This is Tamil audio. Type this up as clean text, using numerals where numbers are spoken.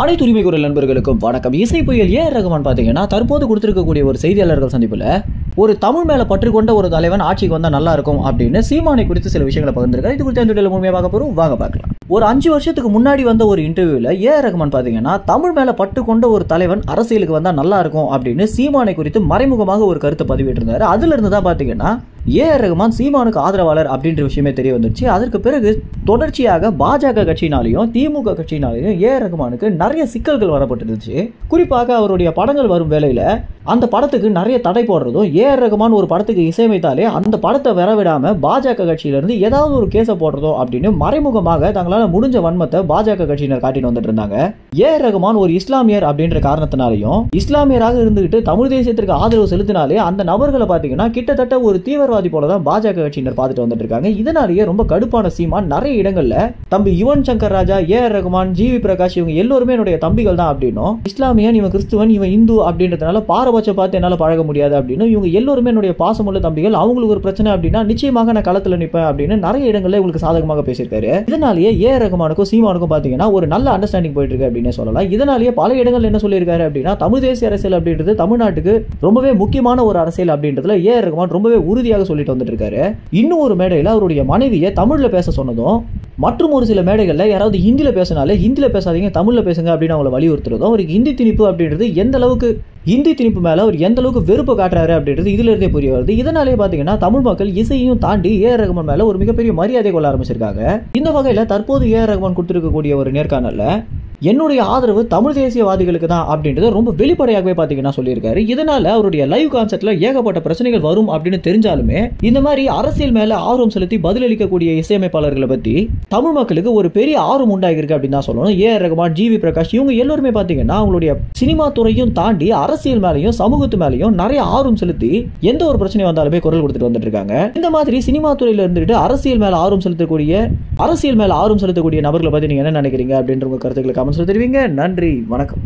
அனைத்து உரிமை குரல் நண்பர்களுக்கும் வணக்கம். இசை புயல் ஏ ரகுமான் பார்த்தீங்கன்னா தற்போது கொடுத்திருக்கக்கூடிய ஒரு செய்தியாளர்கள் சந்திப்பில் ஒரு தமிழ் மேல பற்று கொண்ட ஒரு தலைவன் ஆட்சிக்கு வந்தா நல்லா இருக்கும் அப்படின்னு சீமானை குறித்து சில விஷயங்களை பகிர்ந்திருக்காரு. இது குறித்து இந்த முழுமையாக பார்க்க போறோம், வாங்க பார்க்கலாம். ஒரு 5 வருஷத்துக்கு முன்னாடி வந்த ஒரு இன்டர்வியூல ஏ ரகுமான் பார்த்தீங்கன்னா தமிழ் மேல பற்று கொண்ட ஒரு தலைவன் அரசியலுக்கு வந்தா நல்லா இருக்கும் அப்படின்னு சீமானை குறித்து மறைமுகமாக ஒரு கருத்தை பதிவிட்டிருந்தாரு. அதுல இருந்து தான் பார்த்தீங்கன்னா ஏ ரகுமான் சீமானுக்கு ஆதரவாளர் அப்படின்ற விஷயமே தெரிய வந்துருச்சு. அதற்கு பிறகு தொடர்ச்சியாக பாஜக கட்சியினாலையும் திமுக கட்சியினாலையும் ஏ ரகுமானுக்கு நிறைய சிக்கல்கள் வரப்பட்டிருந்துச்சு. குறிப்பாக அவருடைய படங்கள் வரும் வேளையில அந்த படத்துக்கு நிறைய தடை போடுறதும், ஏ ரகுமான் ஒரு படத்துக்கு இசையமைத்தாலே அந்த படத்தை வரவிடாம பாஜக கட்சியிலிருந்து ஏதாவது ஒரு கேஸை போடுறதோ அப்படின்னு மறைமுகமாக தங்களால முடிஞ்ச வன்மத்தை பாஜக கட்சியினர் காட்டிட்டு வந்துட்டு இருந்தாங்க. ஏ ரகுமான் ஒரு இஸ்லாமியர் அப்படின்ற காரணத்தினாலையும் இஸ்லாமியராக இருந்துகிட்டு தமிழ் தேசியத்திற்கு ஆதரவு செலுத்தினாலே அந்த நபர்களை பார்த்தீங்கன்னா கிட்டத்தட்ட ஒரு தீவிரவாதி போலதான் பாஜக கட்சியினர் பார்த்துட்டு வந்துட்டு இருக்காங்க. இதனாலேயே ரொம்ப கடுப்பான சீமான் நிறைய இடங்கள்ல தம்பி யுவன் சங்கர் ராஜா, ஏ ரகுமான், ஜிவி பிரகாஷ் இவங்க எல்லோருமே என்னுடைய தம்பிகள் தான் அப்படின்னும், இஸ்லாமியன் இவன் கிறிஸ்துவன் இவன் இந்து அப்படின்றதுனால பாரபட்சம் பார்த்து என்னால பழக முடியாது அப்படின்னு இவங்க எல்லோருமே என்னுடைய பாசமுள்ள தம்பிகள், அவங்களுக்கு ஒரு பிரச்சனை அப்படின்னா நிச்சயமாக நான் களத்துல நிற்பேன் அப்படின்னு நிறைய இடங்கள்ல இவங்களுக்கு சாதகமாக பேசியிருக்காரு. இதனாலேயே ஏ ரகுமானுக்கும் சீமானுக்கும் பாத்தீங்கன்னா ஒரு நல்ல அண்டர்ஸ்டாண்டிங் போயிட்டு இருக்கு அப்படின்னு சொல்லலாம். இதனாலேயே பல இடங்கள் என்ன சொல்லியிருக்காரு அப்படின்னா தமிழ் தேசிய அரசியல் அப்படின்றது தமிழ்நாட்டுக்கு ரொம்பவே முக்கியமான ஒரு அரசியல் அப்படின்றதுல ஏ ரகுமான் ரொம்பவே உறுதியாக சொல்லிட்டு வந்துட்டு இருக்காரு. இன்னும் ஒரு மேடையில அவருடைய மனைவியை தமிழ்ல பேச சொன்னதும், மற்றும் ஒரு சில மேடைகள்ல யாராவது ஹிந்தியில பேசினாலே ஹிந்தியில பேசாதீங்க தமிழ்ல பேசுங்க அப்படின்னு அவங்களை வலியுறுத்துறதும், அவருக்கு ஹிந்தி திணிப்பு அப்படின்றது எந்த அளவுக்கு ஹிந்தி திணிப்பு மேல அவர் எந்த அளவுக்கு வெறுப்பு காட்டுறாரு அப்படின்றது இதுல இருந்தே புரிய வருது. இதனாலே பாத்தீங்கன்னா தமிழ் மக்கள் இசையும் தாண்டி ஏ ரகுமான் மேல ஒரு மிகப்பெரிய மரியாதை கொள்ள ஆரம்பிச்சிருக்காங்க. இந்த வகையில தற்போது ஏ ரகுமான் கொடுத்திருக்கக்கூடிய ஒரு நேர்காணல்ல என்னுடைய ஆதரவு தமிழ் தேசியவாதிகளுக்கு தான் அப்படின்றது ரொம்ப வெளிப்படையாகவே பாத்தீங்கன்னா சொல்லியிருக்காரு. இதனால அவருடைய லைவ் கான்செர்ட்ல ஏகப்பட்ட பிரச்சனைகள் வரும் அப்படின்னு தெரிஞ்சாலுமே இந்த மாதிரி அரசியல் மேல ஆர்வம் செலுத்தி பதிலளிக்கக்கூடிய இசையமைப்பாளர்களை பத்தி தமிழ் மக்களுக்கு ஒரு பெரிய ஆர்வம் உண்டாகிருக்கு அப்படின்னு தான் சொல்லணும். ஏ ரகுமான், ஜிவி பிரகாஷ் இவங்க எல்லாருமே பாத்தீங்கன்னா அவங்களுடைய சினிமா துறையும் தாண்டி அரசியல் மேலையும் சமூகத்து மேலையும் நிறைய ஆர்வம் செலுத்தி எந்த ஒரு பிரச்சனை வந்தாலுமே குரல் கொடுத்துட்டு வந்துட்டு இருக்காங்க. இந்த மாதிரி சினிமா துறையில இருந்துட்டு அரசியல் மேல ஆர்வம் செலுத்தக்கூடிய நபர்களை பத்தி நீங்க என்ன நினைக்கிறீங்க அப்படின்ற உங்க கருத்துக்களை கமெண்ட்ஸ்ல தெரிவிங்க. நன்றி, வணக்கம்.